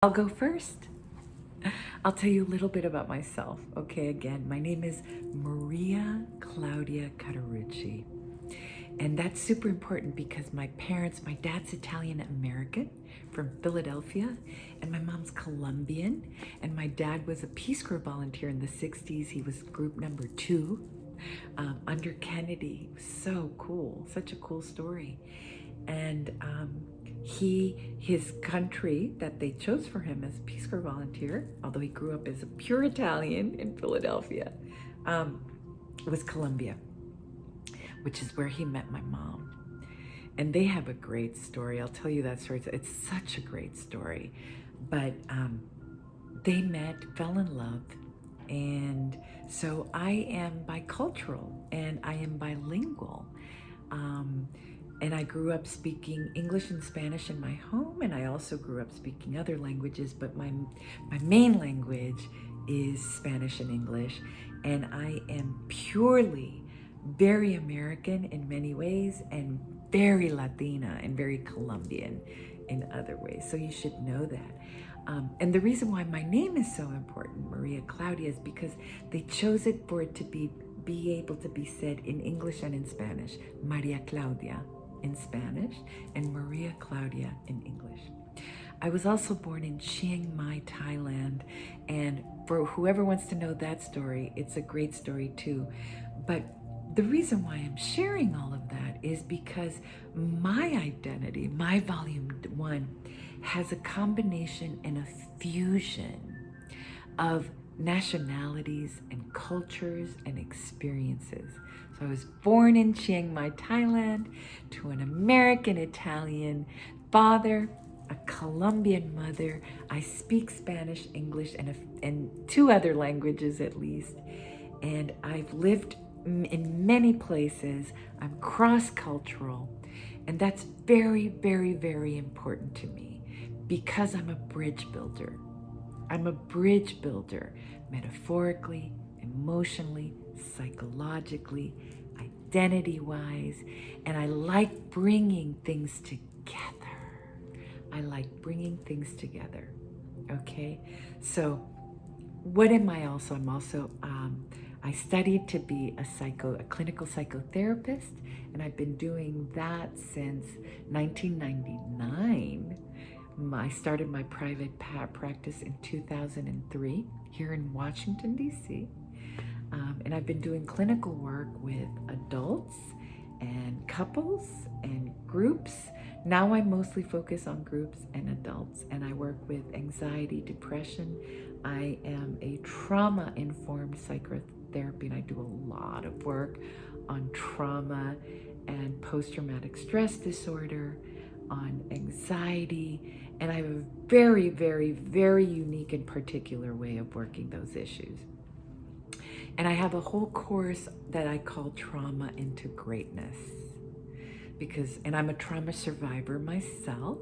I'll go first. I'll tell you a little bit about myself. Okay, again, my name is Maria Claudia Cauterucci. And that's super important because my dad's Italian American from Philadelphia, and my mom's Colombian. And my dad was a Peace Corps volunteer in the 60s. He was group number 2 under Kennedy. So cool, such a cool story. And his country that they chose for him as a Peace Corps volunteer, although he grew up as a pure Italian in Philadelphia, was Colombia, which is where he met my mom. And they have a great story. I'll tell you that story. It's such a great story. But they met, fell in love, and so I am bicultural and I am bilingual. And I grew up speaking English and Spanish in my home, and I also grew up speaking other languages, but my main language is Spanish and English. And I am purely very American in many ways and very Latina and very Colombian in other ways. So you should know that. And the reason why my name is so important, Maria Claudia, is because they chose it for it to be able to be said in English and in Spanish. Maria Claudia in Spanish and Maria Claudia in English. I was also born in Chiang Mai, Thailand, and for whoever wants to know that story, it's a great story too. But the reason why I'm sharing all of that is because my identity, my volume 1, has a combination and a fusion of nationalities and cultures and experiences. So I was born in Chiang Mai, Thailand, to an American Italian father, a Colombian mother. I speak Spanish, English, and 2 other languages at least. And I've lived in many places. I'm cross-cultural. And that's very, very, very important to me because I'm a bridge builder. I'm a bridge builder, metaphorically, emotionally, psychologically, identity-wise, and I like bringing things together. I like bringing things together, okay? So what am I also? I studied to be a clinical psychotherapist, and I've been doing that since 1999. I started my private practice in 2003 here in Washington, D.C. And I've been doing clinical work with adults and couples and groups. Now I mostly focus on groups and adults, and I work with anxiety, depression. I am a trauma-informed psychotherapy, and I do a lot of work on trauma and post-traumatic stress disorder, on anxiety, and I have a very, very, very unique and particular way of working those issues. And I have a whole course that I call Trauma into Greatness and I'm a trauma survivor myself,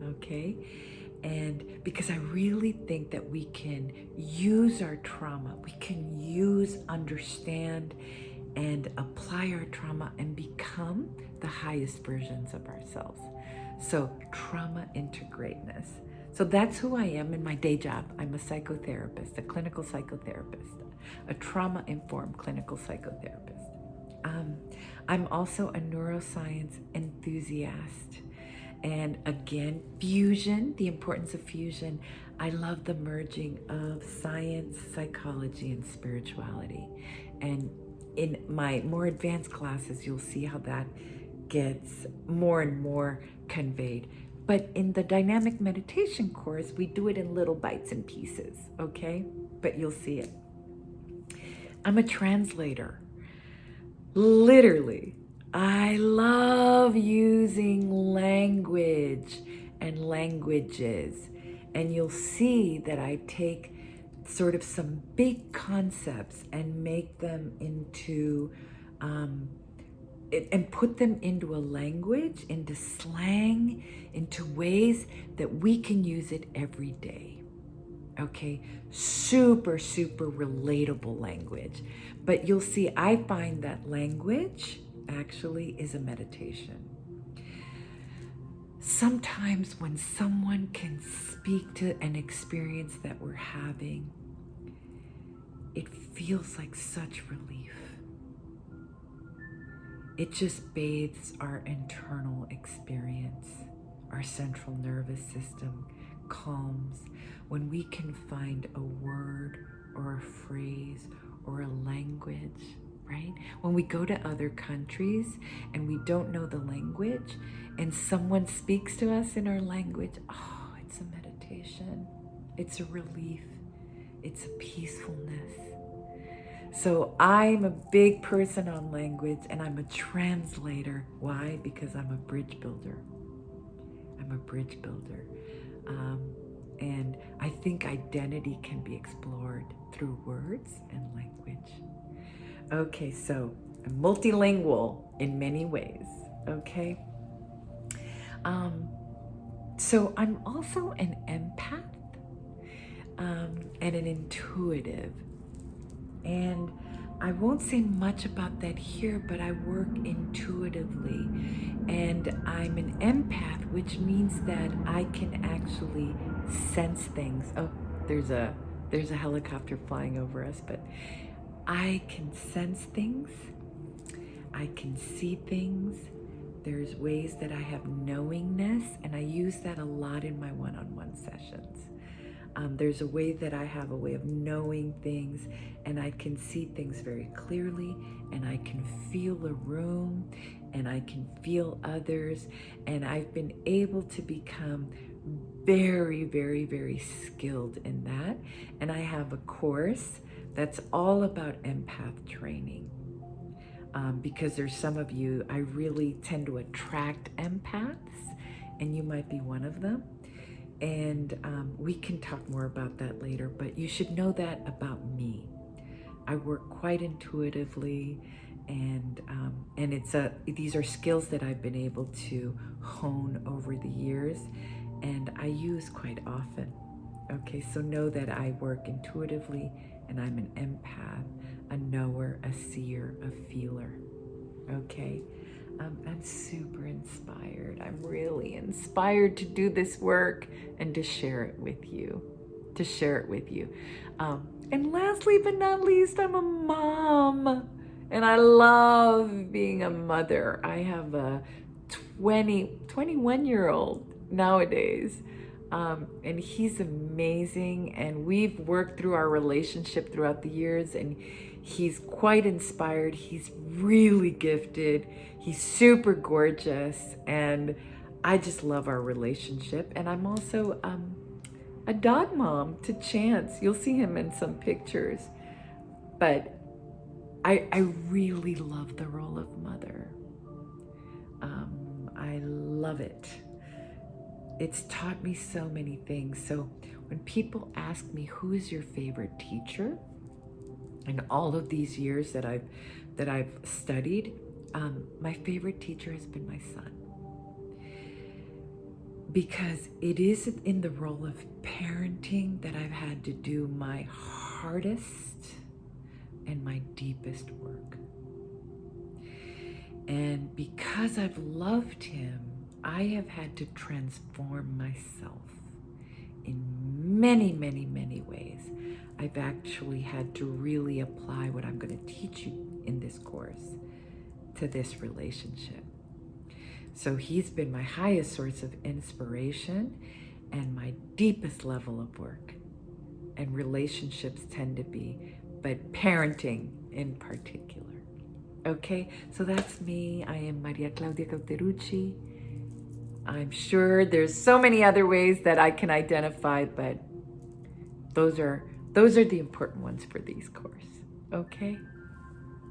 okay? And because I really think that we can use our trauma, we can understand and apply our trauma and become the highest versions of ourselves. So trauma into greatness. So that's who I am in my day job. I'm a psychotherapist, a clinical psychotherapist, a trauma-informed clinical psychotherapist. I'm also a neuroscience enthusiast. And again, fusion, the importance of fusion. I love the merging of science, psychology, and spirituality. And in my more advanced classes, you'll see how that gets more and more conveyed. But in the dynamic meditation course, we do it in little bites and pieces, okay? But you'll see it. I'm a translator. Literally, I love using language and languages. And you'll see that I take sort of some big concepts and make them into and put them into a language, into slang, into ways that we can use it every day. Okay, super, super relatable language. But you'll see, I find that language actually is a meditation. sometimes when someone can speak to an experience that we're having, it feels like such relief. It just bathes our internal experience. Our central nervous system calms when we can find a word or a phrase or a language, right? When we go to other countries and we don't know the language and someone speaks to us in our language, oh, it's a meditation. It's a relief. It's a peacefulness. So I'm a big person on language and I'm a translator. Why? Because I'm a bridge builder. I'm a bridge builder. And I think identity can be explored through words and language. Okay, so I'm multilingual in many ways, okay? So I'm also an empath and an intuitive. And I won't say much about that here, but I work intuitively. And I'm an empath, which means that I can actually sense things. Oh, there's a helicopter flying over us, but I can sense things. I can see things. There's ways that I have knowingness, and I use that a lot in my one-on-one sessions. There's a way that I have a way of knowing things, and I can see things very clearly, and I can feel a room, and I can feel others, and I've been able to become very, very, very skilled in that. And I have a course that's all about empath training. Because there's some of you, I really tend to attract empaths, and you might be one of them. And we can talk more about that later, but you should know that about me. I work quite intuitively, and these are skills that I've been able to hone over the years, and I use quite often. Okay, so know that I work intuitively, and I'm an empath, a knower, a seer, a feeler. Okay. I'm super inspired. I'm really inspired to do this work and to share it with you. And lastly but not least, I'm a mom. And I love being a mother. I have a 21-year-old nowadays. And he's amazing. And we've worked through our relationship throughout the years, and he's quite inspired. He's really gifted. He's super gorgeous, and I just love our relationship. And I'm also a dog mom to Chance. You'll see him in some pictures. But I really love the role of mother. I love it. It's taught me so many things. So when people ask me, who is your favorite teacher? In all of these years that I've studied, my favorite teacher has been my son. Because it is in the role of parenting that I've had to do my hardest and my deepest work. And because I've loved him, I have had to transform myself in many, many, many ways. I've actually had to really apply what I'm going to teach you in this course to this relationship. So he's been my highest source of inspiration and my deepest level of work. And relationships tend to be, but parenting in particular. Okay, so that's me. I am Maria Claudia Cauterucci. I'm sure there's so many other ways that I can identify, but those are the important ones for these courses. Okay.